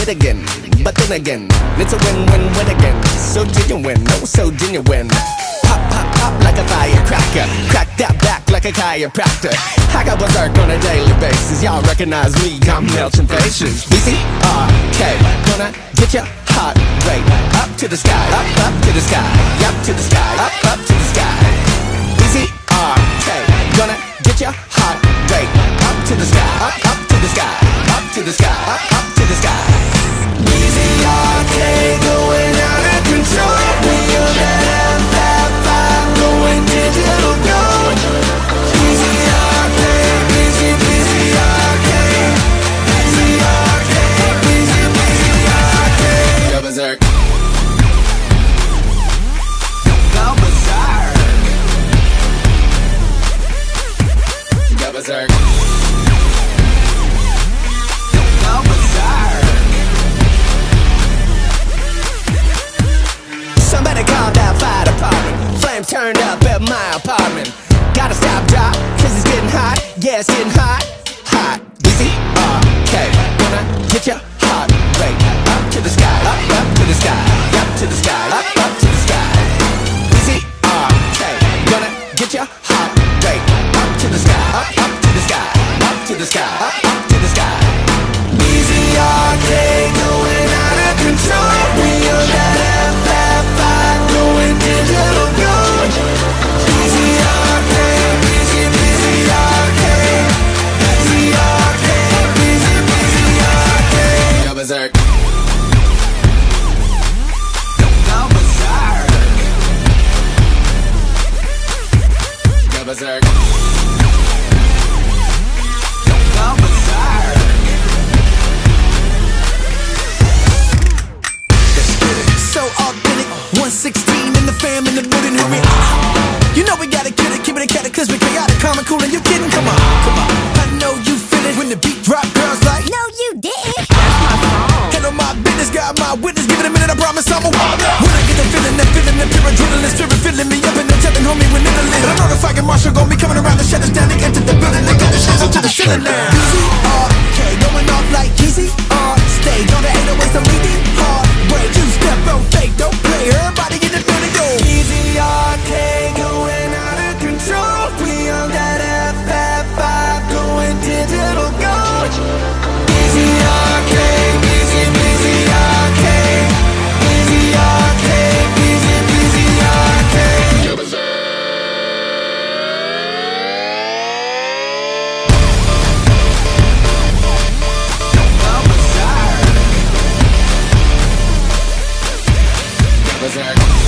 it again. But then again, it's a win-win-win again. So genuine, oh so genuine. Pop, pop, pop like a firecracker. Crack that back like a chiropractor. I got berserk on a daily basis. Y'all recognize me, I'm melting faces. BCRK, gonna get your heart rate up to the sky, up to the sky, up to the sky, up to the sky. BCRK, gonna get your heart rate up to the sky, up to the sky, up to the sky, up to the sky. BCRK going out of control. We are that vibe going digital gold. BCRK, BCRK, BCRK, BCRK. Go berserk. Go berserk. Go berserk. Go berserk. Somebody call that fire department. Flames turned up at my apartment. Gotta stop, drop, cause it's getting hot. Yeah, it's getting hot, hot. BCRK, gonna get your heart rate up to the sky, up to the sky, up to the sky, up to the sky. BCRK, gonna get your heart rate up to the sky, up to the sky, up to the sky, up to the sky. BCRK going out of control. We are that vibe going digital gold. BCRK, BCRK, BCRK, BCRK. Go berserk. Go berserk. Go berserk. Go berserk. So authentic, 116 in the fam in the building, hurry up. You know we gotta get it, keep it a cat, cause we chaotic, calm and cool, and you kidding, come on, come on. I know you feel it when the beat drop, girls like, no you didn't. That's my song. Handle my business, got my witness, give it a minute, I promise I'm a walk. When I get the feeling, the pure adrenaline, spirit filling me up, and they're telling homie we're living lit. I know the fucking marshal gon' be coming around the shadows down, they enter the building, they got the shit up to the ceiling now. BCRK, going off like easy, stay on the 808s, I'm leading hard. Wait, you step on fake, don't play, everybody in the building go. BCRK going out of control. We on that FF5 going digital gold. BCRK, BCRK, BCRK, BCRK. Go berserk. Go berserk.